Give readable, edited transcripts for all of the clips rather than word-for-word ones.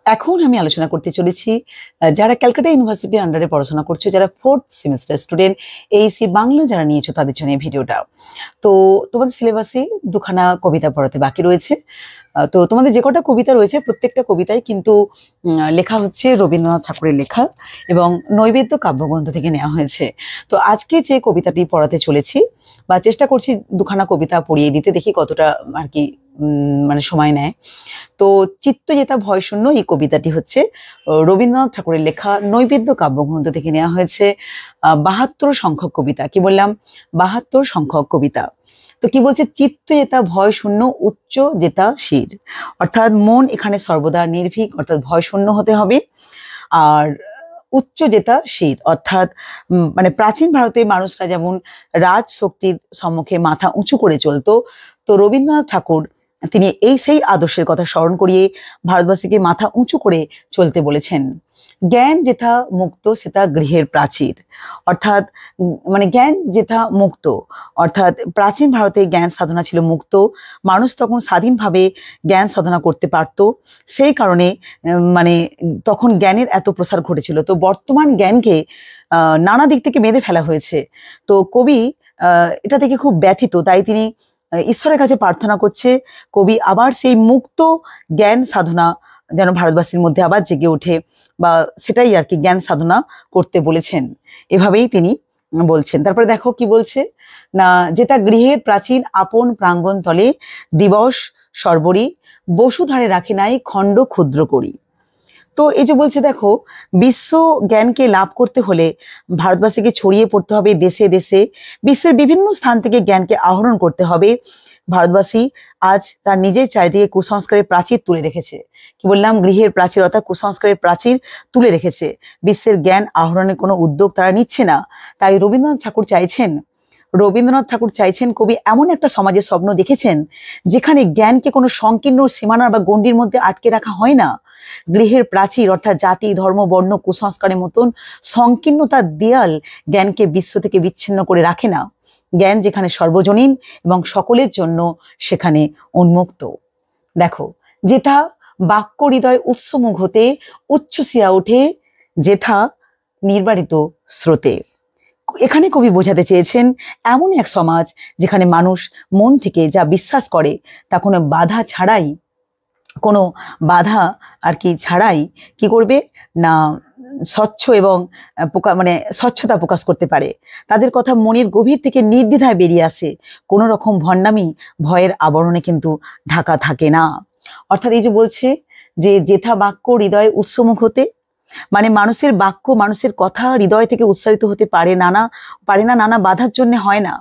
এখন আমি আলোচনা করতে চলেছি যারা ক্যালকাটা ইউনিভার্সিটির আন্ডারে পড়াশোনা করছো, যারা 4th semester student, Aisi Bangla যারা নিয়েছো তাদের জন্য এই ভিডিওটা। তো তোমাদের সিলেবাসে দুখানা কবিতা পড়াতে বাকি রয়েছে। তো তোমাদের যে কটা কবিতা রয়েছে প্রত্যেকটা কবিতায় কিন্তু লেখা হচ্ছে রবীন্দ্রনাথ ঠাকুরের লেখা এবং নৈবেদ্য কাব্যগ্রন্থ থেকে নেওয়া হয়েছে। তো আজকে যে কবিতাটি পড়াতে চলেছি বা চেষ্টা করছি দুখানা কবিতা পড়িয়ে দিতে, দেখি কতটা আর কি মানে সময় নেয়। তো চিত্ত যেটা ভয় শূন্য, এই কবিতাটি হচ্ছে রবীন্দ্রনাথ ঠাকুরের লেখা নৈবেদ্য কাব্যগ্রন্থ থেকে নেওয়া হয়েছে। 72 সংখ্যক কবিতা, কি বললাম 72 সংখ্যক কবিতা। তো কি বলছে, চিত্ত যেটা ভয় শূন্য উচ্চ যেটা শির, অর্থাৎ মন এখানে সর্বদা নির্ভীক, অর্থাৎ ভয় শূন্য হতে হবে। আর উচ্চ যেটা শির, অর্থাৎ মানে প্রাচীন ভারতে মানুষরা যেমন রাজ শক্তির সম্মুখে মাথা উঁচু করে চলতো, তো রবীন্দ্রনাথ ঠাকুর তিনি এই সেই আদর্শের কথা স্মরণ করিয়ে ভারতবাসীকে মাথা উঁচু করে চলতে বলেছেন। জ্ঞান যেথা মুক্ত সেটা গৃহের প্রাচীর, অর্থাৎ মানে জ্ঞান যেথা মুক্ত, অর্থাৎ প্রাচীন ভারতে জ্ঞান সাধনা ছিল মুক্ত, মানুষ তখন স্বাধীনভাবে জ্ঞান সাধনা করতে পারত। সেই কারণে মানে তখন জ্ঞানের এত প্রসার ঘটেছিল। তো বর্তমান জ্ঞানকে নানা দিক থেকে বেঁধে ফেলা হয়েছে। তো কবি এটা থেকে খুব ব্যথিত, তাই তিনি ঈশ্বরের কাছে প্রার্থনা করছে কবি আবার সেই মুক্ত জ্ঞান সাধনা যেন ভারতবাসীর মধ্যে আবার জেগে ওঠে, বা সেটাই আর কি জ্ঞান সাধনা করতে বলেছেন, এভাবেই তিনি বলছেন। তারপরে দেখো কি বলছে না, যেটা গৃহের প্রাচীন আপন প্রাঙ্গণ তলে দিবস সর্বরি বসুধারে রাখে নাই খণ্ড ক্ষুদ্র করি। তো এই যে বলছে দেখো, বিশ্ব জ্ঞানকে লাভ করতে হলে ভারতবাসীকে ছড়িয়ে পড়তে হবে দেশে দেশে, বিশ্বের বিভিন্ন স্থান থেকে জ্ঞানকে আহরণ করতে হবে। ভারতবাসী আজ তার নিজের চারিদিকে কুসংস্কারের প্রাচীর তুলে রেখেছে, কি বললাম গৃহের প্রাচীর অর্থাৎ কুসংস্কারের প্রাচীর তুলে রেখেছে, বিশ্বের জ্ঞান আহরণের কোনো উদ্যোগ তারা নিচ্ছে না। তাই রবীন্দ্রনাথ ঠাকুর চাইছেন কবি এমন একটা সমাজের স্বপ্ন দেখেছেন যেখানে জ্ঞানকে কোনো সংকীর্ণ সীমানা বা গণ্ডির মধ্যে আটকে রাখা হয় না। গৃহের প্রাচীর অর্থাৎ জাতি ধর্ম বর্ণ কুসংস্কারের মতন সংকীর্ণতার দেয়াল জ্ঞানকে বিশ্ব থেকে বিচ্ছিন্ন করে রাখে না। জ্ঞান যেখানে সর্বজনীন এবং সকলের জন্য সেখানে উন্মুক্ত। দেখো, যেথা বাক্য হৃদয় উৎসমুখ হতে উচ্ছ্বসিয়া ওঠে যেথা নির্বারিত স্রোতে। এখানে কবি বোঝাতে চেয়েছেন এমন এক সমাজ যেখানে মানুষ মন থেকে যা বিশ্বাস করে তা কোনো বাধা ছাড়াই, কোনো বাধা আর কি ছাড়াই কি করবে না স্বচ্ছ এবং মানে স্বচ্ছতা প্রকাশ করতে পারে। তাদের কথা মনের গভীর থেকে নির্দ্বিধায় বেরিয়ে আসে, কোনো রকম ভণ্ডামি ভয়ের আবরণে কিন্তু ঢাকা থাকে না। অর্থাৎ এই যে বলছে যে যেথা বাক্য হৃদয়ে উৎসমুখ হতে, মানে মানুষের বাক্য মানুষের কথা হৃদয় থেকে উচ্চারিত হতে পারে না নানা বাধার জন্য হয় না।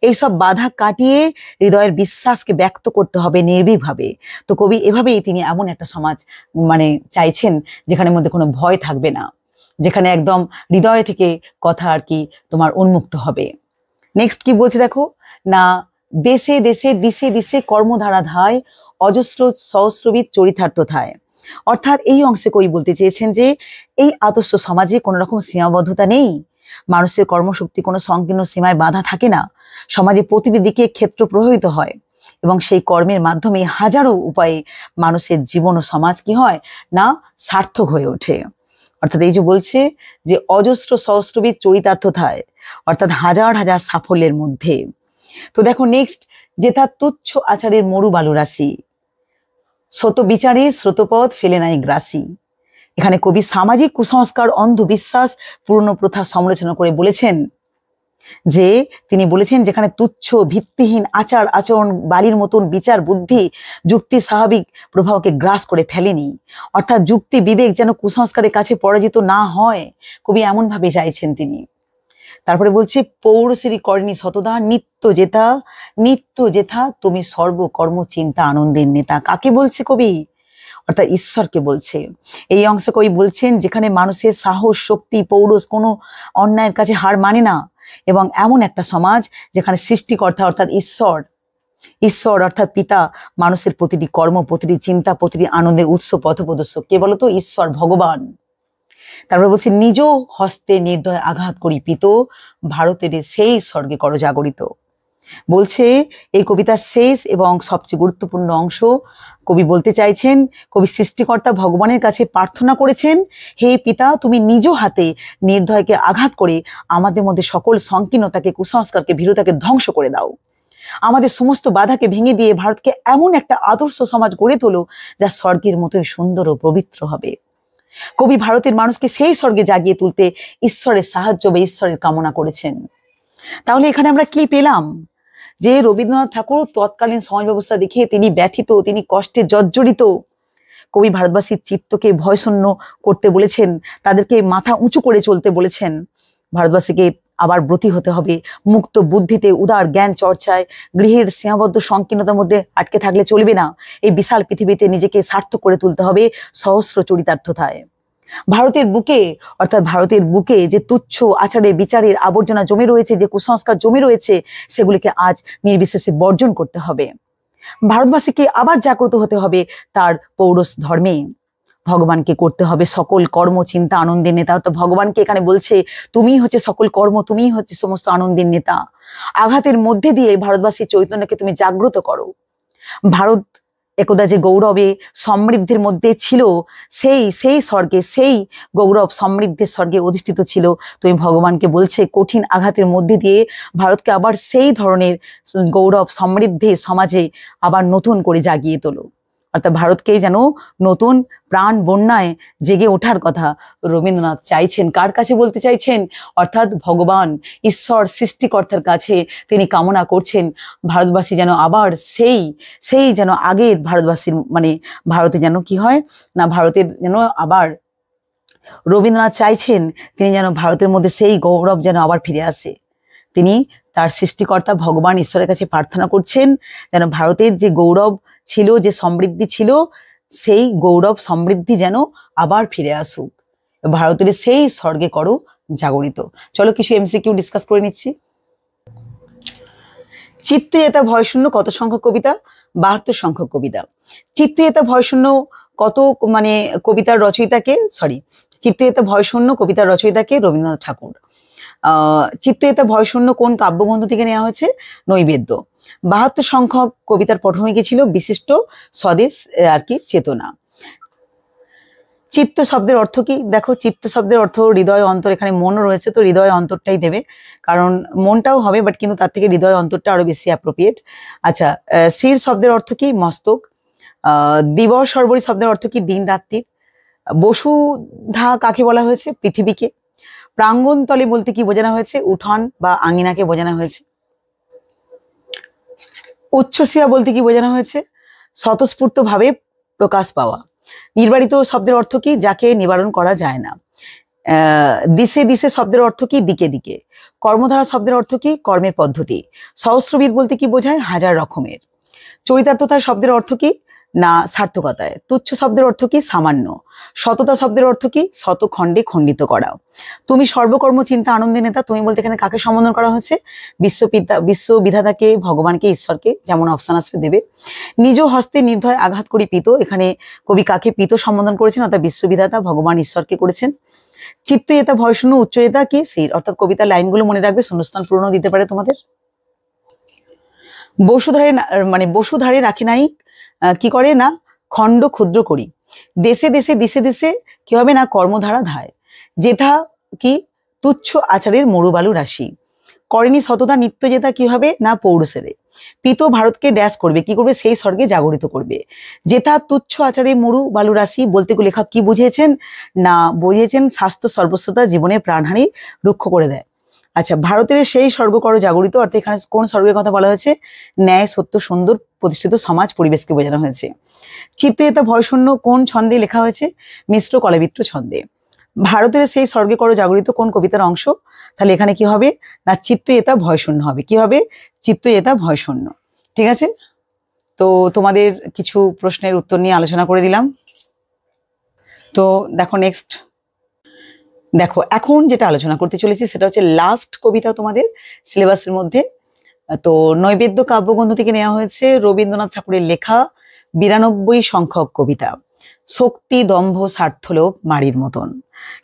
এইসব বাধা কাটিয়ে হৃদয়ের বিশ্বাসকে ব্যক্ত করতে হবে নির্ভীকভাবে। তো কবি এভাবেই তিনি এমন একটা সমাজ মানে চাইছেন যেখানে মধ্যে কোনো ভয় থাকবে না, যেখানে একদম হৃদয় থেকে কথা আর কি তোমার উন্মুক্ত হবে। নেক্সট কি বলছে দেখো না, দেশে দেশে দিশে দিশে কর্মধারা ধায় অজস্র সহস্রবিদ চরিতার্থ থায়। অর্থাৎ এই অংশে কবি বলতে চেয়েছেন যে এই আদর্শ সমাজে কোনো রকম সীমাবদ্ধতা নেই, মানুষের কর্মশক্তি কোনো সংকীর্ণ সীমায় বাধা থাকে না, সমাজে প্রতিটি দিকে ক্ষেত্র প্রভাবিত হয় এবং সেই কর্মের মাধ্যমে হাজারো উপায়ে মানুষের জীবন ও সমাজ কি হয় না সার্থক হয়ে ওঠে। অর্থাৎ এই যে বলছে যে অজস্র সহস্রবিদ চরিতার্থ থায়, অর্থাৎ হাজার হাজার সাফল্যের মধ্যে। তো দেখো নেক্সট, যেথা তুচ্ছ আচারের মরু বালু রাশি স্রোত বিচারে স্রোতপথ ফেলে নাই গ্রাসী। এখানে কবি সামাজিক কুসংস্কার অন্ধবিশ্বাস পুরনো প্রথা সমালোচনা করে বলেছেন যে তিনি বলেছেন যেখানে তুচ্ছ ভিত্তিহীন আচার আচরণ বালির মতন বিচার বুদ্ধি যুক্তি স্বাভাবিক প্রভাবকে গ্রাস করে ফেলেনি, অর্থাৎ যুক্তি বিবেক যেন কুসংস্কারের কাছে পরাজিত না হয়, কবি এমন ভাবে চাইছেন তিনি। তারপরে বলছে পৌরশ্রী করেনি শতদা নিত্য যেথা তুমি সর্বকর্ম চিন্তা আনন্দের নেতা। কাকে বলছে কবি? অর্থাৎ ঈশ্বরকে বলছে। এই অংশে কবি বলছেন যেখানে মানুষের সাহস শক্তি পৌরষ কোনো অন্যায়ের কাছে হার মানে না, এবং এমন একটা সমাজ যেখানে সৃষ্টিকর্তা অর্থাৎ ঈশ্বর অর্থাৎ পিতা মানুষের প্রতিটি কর্ম প্রতিটি চিন্তা প্রতিটি আনন্দের উৎস পথপ্রদর্শক কে বলতো? ঈশ্বর ভগবান। তারপরে বলছে নিজ হস্তে নির্দয় আঘাত করি পিত ভারতের সেই স্বর্গে কর জাগরিত। বলছে এই কবিতার শেষ এবং সবচেয়ে গুরুত্বপূর্ণ অংশ, কবি বলতে চাইছেন, কবি সৃষ্টিকর্তা ভগবানের কাছে প্রার্থনা করেছেন, হে পিতা, তুমি নিজ হাতে নির্দয়কে আঘাত করে আমাদের মধ্যে সকল সংকীর্ণতাকে, কুসংস্কারকে, ভীরুতাকে ধ্বংস করে দাও। আমাদের সমস্ত বাধাকে ভেঙে দিয়ে ভারতকে এমন একটা আদর্শ সমাজ গড়ে তোলো যা স্বর্গের মতোই সুন্দর ও পবিত্র হবে। কবি ভারতের মানুষকে সেই স্বর্গে জাগিয়ে তুলতে ঈশ্বরের সাহায্য বা ঈশ্বরের কামনা করেছেন। তাহলে এখানে আমরা কি পেলাম? যে রবীন্দ্রনাথ ঠাকুর তৎকালীন সমাজ ব্যবস্থা দেখে তিনি ব্যথিত, তিনি কষ্টে জর্জরিত। কবি ভারতবাসীর চিত্তকে ভয়শূন্য করতে বলেছেন, তাদেরকে মাথা উঁচু করে চলতে বলেছেন। ভারতবাসীকে আবার ব্রতী হতে হবে, মুক্ত বুদ্ধিতে, উদার জ্ঞান চর্চায়। গৃহের সীমাবদ্ধ সংকীর্ণতার মধ্যে আটকে থাকলে চলবে না। এই বিশাল পৃথিবীতে নিজেকে সার্থক করে তুলতে হবে সহস্র চরিতার্থতায়। ভারতের বুকে, অর্থাৎ ভারতের বুকে যে তুচ্ছ আচারের বিচারের আবর্জনা জমে রয়েছে, যে কুসংস্কার জমে রয়েছে, সেগুলিকে আজ নির্বিশেষে বর্জন করতে হবে। ভারতবাসীকে আবার জাগ্রত হতে হবে তার পৌরষ ধর্মে। ভগবানকে করতে হবে সকল কর্ম, চিন্তা, আনন্দের নেতা। অর্থাৎ ভগবানকে এখানে বলছে, তুমিই হচ্ছে সকল কর্ম, তুমিই হচ্ছে সমস্ত আনন্দের নেতা। আঘাতের মধ্যে দিয়ে ভারতবাসীর চৈতন্যকে তুমি জাগ্রত করো। ভারত একদা যে গৌরবে সমৃদ্ধির মধ্যে ছিল, সেই স্বর্গে, সেই গৌরব সমৃদ্ধের স্বর্গে অধিষ্ঠিত ছিল। তুমি ভগবানকে বলছে কঠিন আঘাতের মধ্যে দিয়ে ভারতকে আবার সেই ধরনের গৌরব সমৃদ্ধির সমাজে আবার নতুন করে জাগিয়ে তোলো। অর্থাৎ ভারতকে যেন নতুন প্রাণ বন্যায় জেগে ওঠার কথা রবীন্দ্রনাথ চাইছেন। কার কাছে বলতে চাইছেন? অর্থাৎ ভগবান, ঈশ্বর, সৃষ্টিকর্তার কাছে তিনি কামনা করছেন ভারতবাসী যেন আবার সেই যেন আগের ভারতবাসীর, মানে ভারতে যেন কি হয় না, ভারতের যেন আবার, রবীন্দ্রনাথ চাইছেন তিনি যেন ভারতের মধ্যে সেই গৌরব যেন আবার ফিরে আসে। তিনি তার সৃষ্টিকর্তা ভগবান ঈশ্বরের কাছে প্রার্থনা করছেন যেন ভারতের যে গৌরব ছিল, যে সমৃদ্ধি ছিল, সেই গৌরব সমৃদ্ধি যেন আবার ফিরে আসুক। ভারতের সেই স্বর্গে করো জাগরিত। চলো কিছু এমসিকিউ ডিসকাস করে নিচ্ছি। চিত্তয়েতা ভয়শূন্য কত সংখ্যক কবিতা? 72 সংখ্যক কবিতা। চিত্তয়েতা ভয়শূন্য কত, মানে কবিতার রচয়িতাকে, চিত্তয়েতা ভয়শূন্য কবিতার রচয়িতাকে রবীন্দ্রনাথ ঠাকুর। চিত্তয়েতা ভয়শূন্য কোন কাব্যগ্রন্থ থেকে নেওয়া হয়েছে? নৈবেদ্য। 72 সংখ্যক কবিতার পটভূমি ছিল বিশিষ্ট স্বদেশ আর কি চেতনা। চিত্ত শব্দের অর্থ কি? দেখো, চিত্ত শব্দের অর্থ হৃদয়, অন্তর। এখানে মনও রয়েছে, তো হৃদয় অন্তরটাই দেবে, কারণ মনটাও হবে, বাট কিন্তু তার থেকে হৃদয় অন্তরটা আরো বেশি অ্যাপ্রোপ্রিয়েট। আচ্ছা, শির শব্দের অর্থ কি? মস্তক। দিবস সর্বরী শব্দের অর্থ কি? দিন রাত্রির। বসুধা কাকে বলা হয়েছে? পৃথিবীকে। প্রাঙ্গণ তলে বলতে কি বোঝানো হয়েছে? উঠান বা আঙিনাকে বোঝানো হয়েছে। উচ্ছ্বসিয়া বলতে কি বোঝানো হয়েছে? স্বতঃস্ফূর্ত ভাবে প্রকাশ পাওয়া। নির্বারিত শব্দের অর্থ কি? যাকে নিবারণ করা যায় না। দিশে দিশে শব্দের অর্থ কি? দিকে দিকে। কর্মধারা শব্দের অর্থ কি? কর্মের পদ্ধতি। সহস্রবিধ বলতে কি বোঝায়? হাজার রকমের। চরিতার্থতা শব্দের অর্থ কি? না সার্থকতায়। তুচ্ছ শব্দের অর্থ কি? সামান্য। সততা শব্দের অর্থ কি? শত খণ্ডে খণ্ডিত করা। তুমি সর্বকর্ম চিন্তা আনন্দের নেতা, তুমি বলতে এখানে কাকে সম্বোধন করা হচ্ছে? বিশ্ববিধাতাকে, ভগবানকে, ঈশ্বরকে। যেমন অপশন আসবে দেবে। নিজ হস্তে নির্দয় আঘাত করি পিত, এখানে কবি কাকে পিত সম্বোধন করেছেন? অর্থাৎ বিশ্ববিধাতা ভগবান ঈশ্বরকে করেছেন। চিত্তয়েতা ভয়শূন্য উচ্চয়েতা কি? শির। অর্থাৎ কবিতার লাইনগুলো মনে রাখবে, শূন্যস্থান পূরণ দিতে পারে তোমাদের। বসুধারে রাখি নাই কি করে না, খণ্ড ক্ষুদ্র করি। দেশে দেশে দিশে দেশে কি হবে না, কর্মধারা ধায়। যেথা কি? তুচ্ছ আচারের মরুবালু রাশি। করেনি সততা নিত্য যেটা কি হবে না, পৌরুষেরে। পিত ভারতকে ড্যাশ করবে, কি করবে? সেই স্বর্গে জাগরিত করবে। যেথা তুচ্ছ আচারের মরু বালু রাশি বলতে লেখক কি বুঝিয়েছেন না, বুঝিয়েছেন স্বাস্থ্য সর্বস্বতা জীবনের প্রাণহানি রুক্ষ করে দেয়। আচ্ছা, ভারতের সেই স্বর্গ করো জাগরিত, অর্থাৎ এখানে কোন স্বর্গের কথা বলা হয়েছে? ন্যায়, সত্য, সুন্দর প্রতিষ্ঠিত সমাজ পরিবেশকে বোঝানো হয়েছে। চিত্তয়েতা ভয়শূন্য কোন ছন্দে লেখা হয়েছে? মিশ্র কলাবিত্র ছন্দে। ভারতের সেই স্বর্গে করো জাগরিত কোন কবিতার অংশ? তাহলে এখানে কি হবে না, চিত্তয়েতা ভয়শূন্য হবে। কি হবে? চিত্তয়েতা ভয়শূন্য। ঠিক আছে, তো তোমাদের কিছু প্রশ্নের উত্তর নিয়ে আলোচনা করে দিলাম। তো দেখো নেক্সট, দেখো এখন যেটা আলোচনা করতে চলেছি সেটা হচ্ছে লাস্ট কবিতা তোমাদের সিলেবাসের মধ্যে। তো নৈবেদ্য কাব্যগ্রন্থ থেকে নেওয়া হয়েছে রবীন্দ্রনাথ ঠাকুরের লেখা 92 সংখ্যক কবিতা। শক্তি দম্ভ স্বার্থলোভ মাড়ির মতন।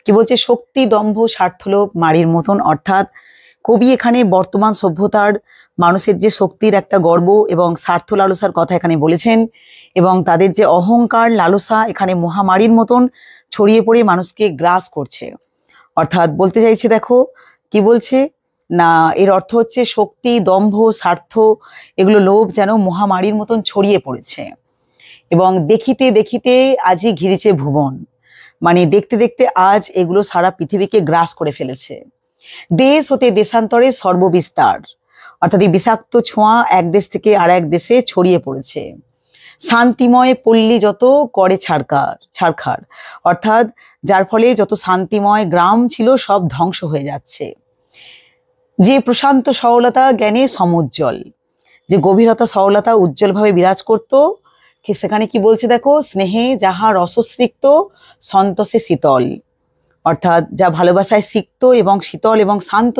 কি বলছে? শক্তি দম্ভ স্বার্থলোভ মাড়ির মতন, অর্থাৎ কবি এখানে বর্তমান সভ্যতার মানুষের যে শক্তির একটা গর্ব এবং স্বার্থ লালসার কথা এখানে বলেছেন, এবং তাদের যে অহংকার লালসা এখানে মহামারীর মতন ছড়িয়ে পড়ে মানুষকে গ্রাস করছে। অর্থাৎ বলতে চাইছে, দেখো কি বলছে না, এর অর্থ হচ্ছে শক্তি, দম্ভ, স্বার্থ, এগুলো লোভ যেন মহামারীর মতন ছড়িয়ে পড়েছে, এবং দেখিতে দেখিতে আজই ঘিরেছে ভুবন, মানে দেখতে দেখতে আজ এগুলো সারা পৃথিবীকে গ্রাস করে ফেলেছে। দেশ হতে দেশান্তরে সর্ববিস্তার, অর্থাৎ এই বিষাক্ত ছোঁয়া এক দেশ থেকে আর এক দেশে ছড়িয়ে পড়েছে। শান্তিময় পল্লী যত করে ছাড়খাড়, অর্থাৎ যার ফলে যত শান্তিময় গ্রাম ছিল সব ধ্বংস হয়ে যাচ্ছে। যে প্রশান্ত সরলতা জ্ঞানে সমুজ্জ্বল, যে গভীরতা সরলতা উজ্জ্বলভাবে বিরাজ করত, সেখানে কি বলছে দেখো, স্নেহে যাহা রসস্রিক্ত সন্তোষে শীতল, অর্থাৎ যা ভালোবাসায় সিক্ত এবং শীতল এবং শান্ত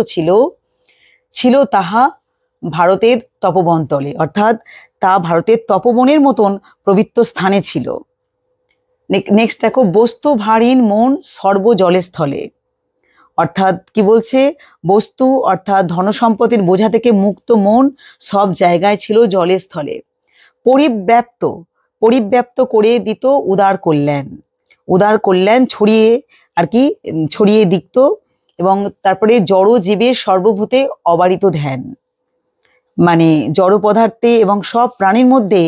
ছিল তাহা ভারতের তপবন তলে, অর্থাৎ তা ভারতের তপবনের মতন পবিত্র স্থানে ছিল। নেক্সট দেখো, বস্তু ভারীন মন সর্বজলে স্থলে, অর্থাৎ কি বলছে, বস্তু অর্থাৎ ধনসম্পদের বোঝা থেকে মুক্ত মন সব জায়গায় ছিল জলের স্থলে। পরিব্যাপ্ত করে দিত উদার কল্যাণ ছড়িয়ে দিত, এবং তারপরে জড় জীবের সর্বভূতে অবারিত ধ্যান, মানে জড় পদার্থে এবং সব প্রাণীর মধ্যে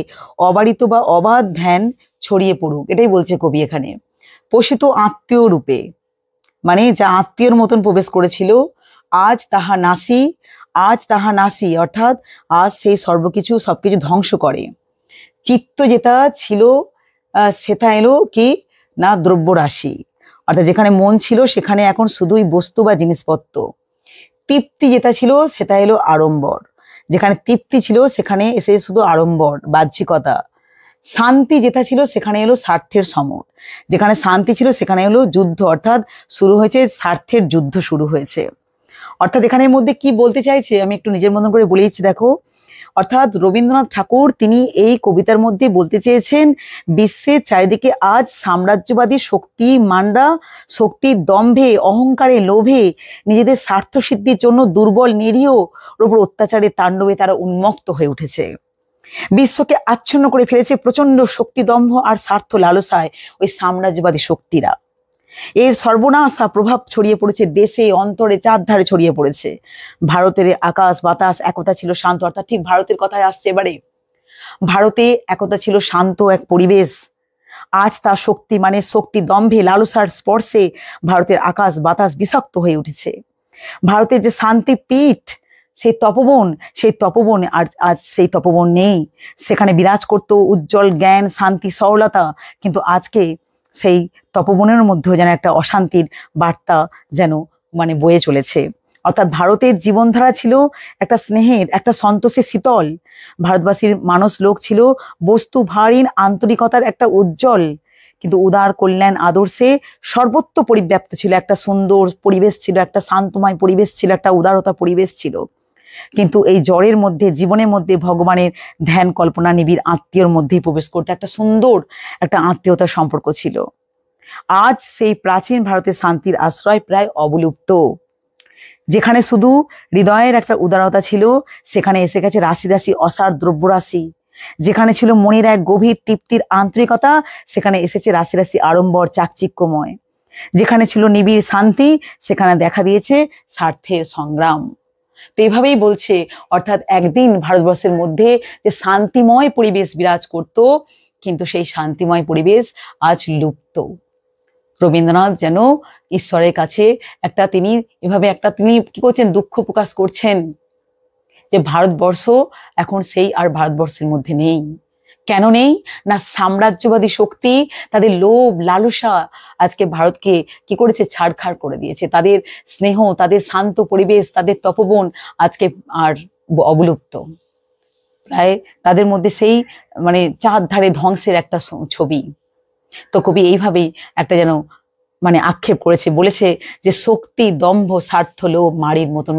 অবারিত বা অবাধ ধ্যান ছড়িয়ে পড়ুক, এটাই বলছে কবি এখানে। পোষিত আত্মীয় রূপে, মানে যা আত্মীয়র মতন প্রবেশ করেছিল, আজ তাহা নাসি, অর্থাৎ আজ সেই সবকিছু ধ্বংস করে। চিত্ত যেটা ছিল সেটা এলো কি না দ্রব্য রাশি, অর্থাৎ যেখানে মন ছিল সেখানে এখন শুধুই বস্তু বা জিনিসপত্র। তৃপ্তি যেটা ছিল সেটা এলো আড়ম্বর, যেখানে তৃপ্তি ছিল সেখানে এসে শুধু আড়ম্বর, বাহ্যিকতা। শান্তি যেটা ছিল সেখানে এলো স্বার্থের সমর, যেখানে শান্তি ছিল সেখানে এলো যুদ্ধ, অর্থাৎ শুরু হয়েছে স্বার্থের যুদ্ধ শুরু হয়েছে। অর্থাৎ এখানের মধ্যে কি বলতে চাইছে আমি একটু নিজের মতন করে বলে দিচ্ছি, দেখো অর্থাৎ রবীন্দ্রনাথ ঠাকুর তিনি এই কবিতার মধ্যে বলতে চেয়েছেন, বিশ্বের চারিদিকে আজ সাম্রাজ্যবাদী মানরা শক্তির দম্ভে, অহংকারে, লোভে, নিজেদের স্বার্থ সিদ্ধির জন্য দুর্বল নিরীহ ওপর অত্যাচারের তাণ্ডবে তারা উন্মত্ত হয়ে উঠেছে। বিশ্বকে আচ্ছন্ন করে ফেলেছে প্রচন্ড শক্তিদম্ভ আর স্বার্থ লালসায় ওই সাম্রাজ্যবাদী শক্তিরা। এর সর্বনাশা প্রভাব ছড়িয়ে পড়েছে দেশে, অন্তরে, চারধারে ছড়িয়ে পড়েছে। ভারতের আকাশ বাতাস একতা ছিল শান্ত, অর্থাৎ ঠিক ভারতের কথায় আসছে এবারে। ভারতে একতা ছিল শান্ত এক পরিবেশ, আজ তা শক্তি দম্ভে লালসার স্পর্শে ভারতের আকাশ বাতাস বিষাক্ত হয়ে উঠেছে। ভারতের যে শান্তি পীঠ, সেই তপবন আজ সেই তপবন নেই। সেখানে বিরাজ করতো উজ্জ্বল জ্ঞান, শান্তি, সরলতা, কিন্তু আজকে সেই তপবনের মধ্যেও যেন একটা অশান্তির বার্তা যেন বয়ে চলেছে। অর্থাৎ ভারতের জীবনধারা ছিল একটা স্নেহের, একটা সন্তোষের শীতল। ভারতবাসীর লোক ছিল বস্তু ভারীন আন্তরিকতার একটা উজ্জ্বল, কিন্তু উদার কল্যাণ আদর্শে সর্বত্র পরিব্যাপ্ত ছিল। একটা সুন্দর পরিবেশ ছিল, একটা শান্তময় পরিবেশ ছিল, একটা উদারতা পরিবেশ ছিল। কিন্তু এই জ্বরের মধ্যে, জীবনের মধ্যে ভগবানের ধ্যান কল্পনা নিবিড় আত্মীয়র মধ্যেই প্রবেশ করতে একটা সুন্দর একটা আত্মীয়তার সম্পর্ক ছিল। আজ সেই প্রাচীন ভারতের শান্তির আশ্রয় প্রায় অবলুপ্ত। যেখানে শুধু হৃদয়ের একটা উদারতা ছিল, সেখানে এসে গেছে রাশি রাশি অসার দ্রব্যরাশি। যেখানে ছিল মনের এক গভীর তৃপ্তির আন্তরিকতা, সেখানে এসেছে রাশি রাশি আড়ম্বর, চাকচিক্যময়। যেখানে ছিল নিবিড় শান্তি, সেখানে দেখা দিয়েছে স্বার্থের সংগ্রাম। তো এইভাবেই বলছে, অর্থাৎ একদিন ভারতবর্ষের মধ্যে যে শান্তিময় পরিবেশ বিরাজ করত, কিন্তু সেই শান্তিময় পরিবেশ আজ লুপ্ত। রবীন্দ্রনাথ যেন ঈশ্বরের কাছে তিনি কি করছেন, দুঃখ প্রকাশ করছেন যে ভারতবর্ষ এখন সেই আর ভারতবর্ষের মধ্যে নেই। কেন নেই না, সাম্রাজ্যবাদী শক্তি, তাদের লোভ লালসা আজকে ভারতকে কি করেছে, ছাড়খাড় করে দিয়েছে। তাদের স্নেহ, তাদের শান্ত পরিবেশ, তাদের তপবন আজকে আর অবলুপ্ত। প্রায় তাদের মধ্যে সেই চারধারে ধ্বংসের একটা ছবি। তো কবি এইভাবেই একটা যেন আক্ষেপ করেছে, বলেছে যে শক্তি দম্ভ স্বার্থ লোভ মারির মতন,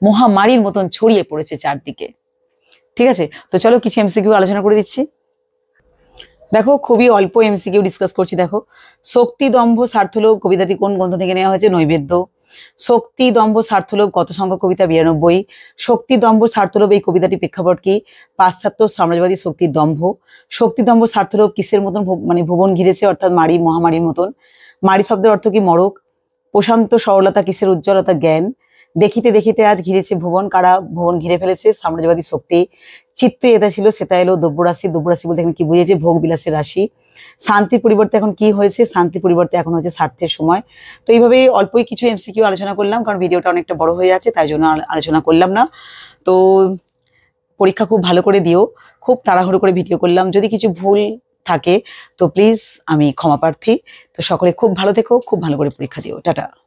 মহামারীর মতন ছড়িয়ে পড়েছে চারদিকে। ঠিক আছে, তো চলো কিছু এমসিকিউ আলোচনা করে দিচ্ছি। দেখো খুবই অল্প এমসিকিউ ডিসকাস করছি। দেখো, শক্তি দম্ভ স্বার্থলোভ কবিতাটি কোন গ্রন্থ থেকে নেওয়া হয়েছে? নৈবেদ্য। শক্তি দম্ভ স্বার্থলোভ কত সংখ্যক কবিতা 92। শক্তি দম্ভ স্বার্থলোভ এই কবিতাটি প্রেক্ষাপট কি? পাশ্চাত্য সাম্রাজ্যবাদী শক্তির দম্ভ। শক্তি দম্ভ স্বার্থলোভ কিসের মতন মানে ভুবন ঘিরেছে, অর্থাৎ মারি মহামারীর মতন। মারি শব্দের অর্থ কি? মরক। প্রশান্ত সরলতা কিসের উজ্জ্বলতা? জ্ঞান। দেখিতে দেখিতে আজ ঘিরেছে ভুবন, কারা ভুবন ঘিরে ফেলেছে? সাম্রাজ্যবাদী শক্তি। চিত্তে এটা ছিল সেটা এলো দ্রব্য রাশি। দ্রব্য রাশি বলতে এখন কি বুঝেছে? ভোগ বিলাসের রাশি। শান্তির পরিবর্তে এখন কি হয়েছে? শান্তির পরিবর্তে এখন হচ্ছে স্বার্থের সময়। তো এইভাবে অল্পই কিছু এমসিকিউ আলোচনা করলাম, কারণ ভিডিওটা অনেকটা বড় হয়ে যাচ্ছে, তাই জন্য আলোচনা করলাম না। তো পরীক্ষা খুব ভালো করে দিও। খুব তাড়াহুড়ো করে ভিডিও করলাম, যদি কিছু ভুল থাকে তো প্লিজ আমি ক্ষমা প্রার্থী। তো সকলে খুব ভালো থেকো, খুব ভালো করে পরীক্ষা দিও। টাটা।